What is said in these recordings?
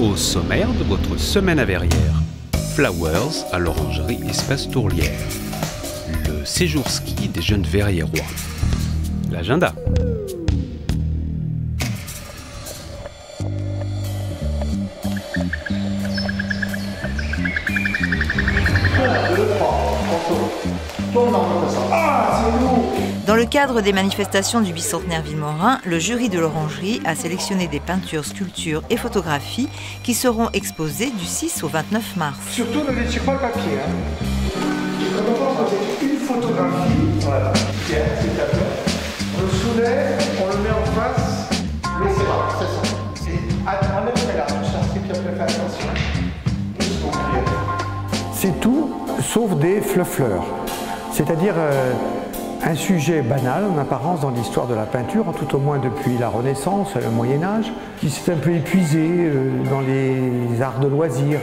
Au sommaire de votre semaine à Verrières, Flowers à l'orangerie Espace Tourlière. Le séjour ski des jeunes Verriérois. L'agenda. Dans le cadre des manifestations du bicentenaire Vilmorin, le jury de l'Orangerie a sélectionné des peintures, sculptures et photographies qui seront exposées du 6 au 29 mars. Surtout ne laissez pas le papier. Quand c'est une photographie, voilà. Tiens, c'est à fait. On le soulève, on le met en face. Mais c'est bon, c'est ça. Enlève là, tout ça, c'est puis après, fais attention. C'est tout, sauf des fleurs. C'est-à-dire un sujet banal en apparence dans l'histoire de la peinture, tout au moins depuis la Renaissance, le Moyen-Âge, qui s'est un peu épuisé dans les arts de loisirs.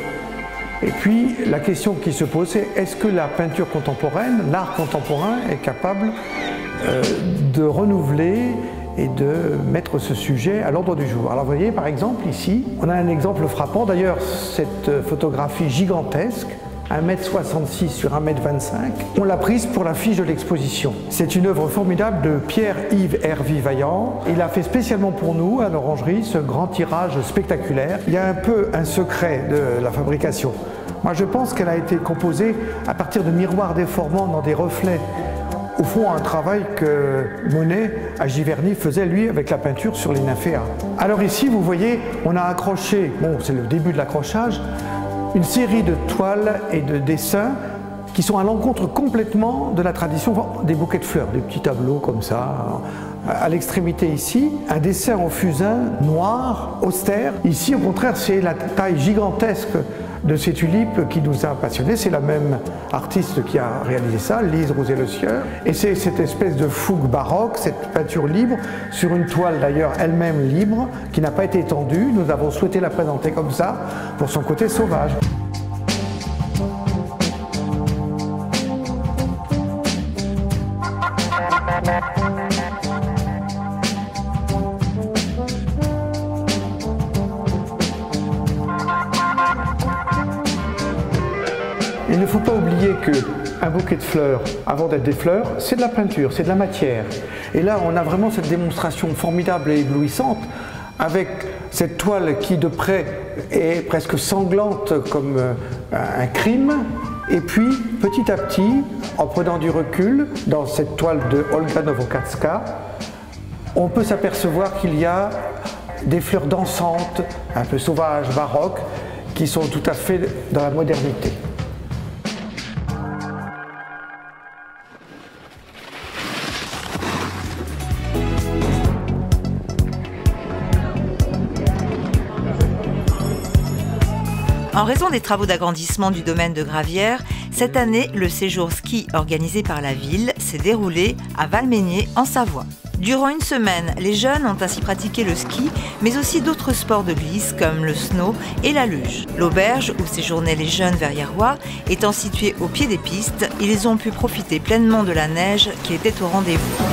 Et puis la question qui se pose, c'est est-ce que la peinture contemporaine, l'art contemporain est capable de renouveler et de mettre ce sujet à l'ordre du jour. Alors vous voyez par exemple ici, on a un exemple frappant, d'ailleurs cette photographie gigantesque, 1,66 m sur 1,25 m, on l'a prise pour l'affiche de l'exposition. C'est une œuvre formidable de Pierre-Yves Hervy Vaillant. Il a fait spécialement pour nous, à l'Orangerie, ce grand tirage spectaculaire. Il y a un peu un secret de la fabrication. Moi je pense qu'elle a été composée à partir de miroirs déformants dans des reflets. Au fond, un travail que Monet, à Giverny, faisait, lui, avec la peinture sur les nymphéas. Alors ici, vous voyez, on a accroché, bon, c'est le début de l'accrochage, une série de toiles et de dessins qui sont à l'encontre complètement de la tradition des bouquets de fleurs, des petits tableaux comme ça. À l'extrémité ici, un dessin en fusain noir, austère. Ici, au contraire, c'est la taille gigantesque de ces tulipes qui nous a passionnés. C'est la même artiste qui a réalisé ça, Lise Rosé-Le Sieur. Et c'est cette espèce de fougue baroque, cette peinture libre, sur une toile d'ailleurs elle-même libre, qui n'a pas été étendue. Nous avons souhaité la présenter comme ça, pour son côté sauvage. Il ne faut pas oublier qu'un bouquet de fleurs, avant d'être des fleurs, c'est de la peinture, c'est de la matière. Et là, on a vraiment cette démonstration formidable et éblouissante avec cette toile qui, de près, est presque sanglante comme un crime. Et puis, petit à petit, en prenant du recul, dans cette toile de Olga Nowakowska, on peut s'apercevoir qu'il y a des fleurs dansantes, un peu sauvages, baroques, qui sont tout à fait dans la modernité. En raison des travaux d'agrandissement du domaine de Gravières, cette année, le séjour ski organisé par la ville s'est déroulé à Valmeinier, en Savoie. Durant une semaine, les jeunes ont ainsi pratiqué le ski, mais aussi d'autres sports de glisse comme le snow et la luge. L'auberge où séjournaient les jeunes verriérois étant située au pied des pistes, ils ont pu profiter pleinement de la neige qui était au rendez-vous.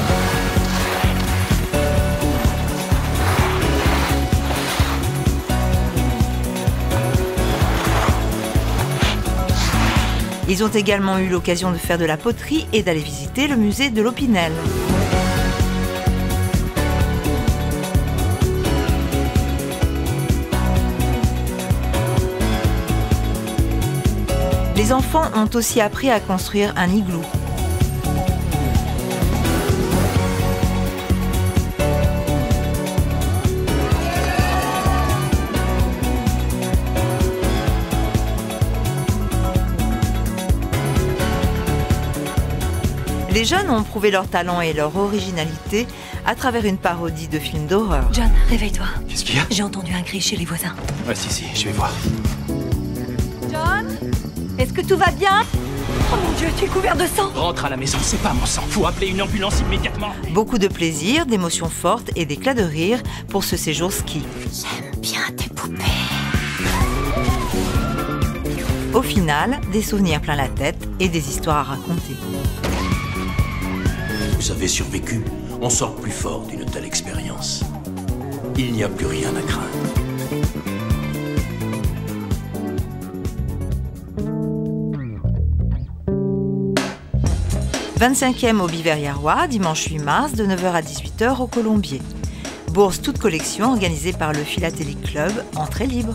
Ils ont également eu l'occasion de faire de la poterie et d'aller visiter le musée de l'Opinel. Les enfants ont aussi appris à construire un igloo. Les jeunes ont prouvé leur talent et leur originalité à travers une parodie de films d'horreur. John, réveille-toi. Qu'est-ce qu'il y a? J'ai entendu un cri chez les voisins. Ah si, je vais voir. John, est-ce que tout va bien? Oh mon Dieu, tu es couvert de sang. Rentre à la maison, c'est pas mon sang. Faut appeler une ambulance immédiatement. Beaucoup de plaisir, d'émotions fortes et d'éclats de rire pour ce séjour ski. J'aime bien tes poupées. Au final, des souvenirs plein la tête et des histoires à raconter. Vous avez survécu, on sort plus fort d'une telle expérience. Il n'y a plus rien à craindre. 25e au Biverriérois, dimanche 8 mars, de 9h à 18h au Colombier. Bourse toute collection organisée par le Philatélique Club, entrée libre.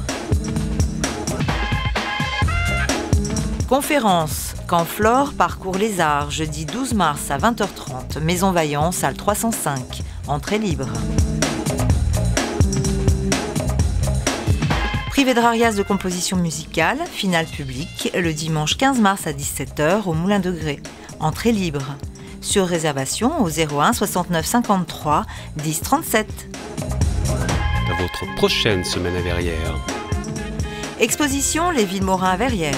Conférence Camflore parcourt les arts, jeudi 12 mars à 20h30, Maison Vaillant, salle 305, entrée libre. Prix Vedrarias de composition musicale, finale publique, le dimanche 15 mars à 17h au Moulin de Grès, entrée libre. Sur réservation au 01 69 53 10 37. À votre prochaine semaine à Verrières. Exposition Les Villes Morin à Verrières.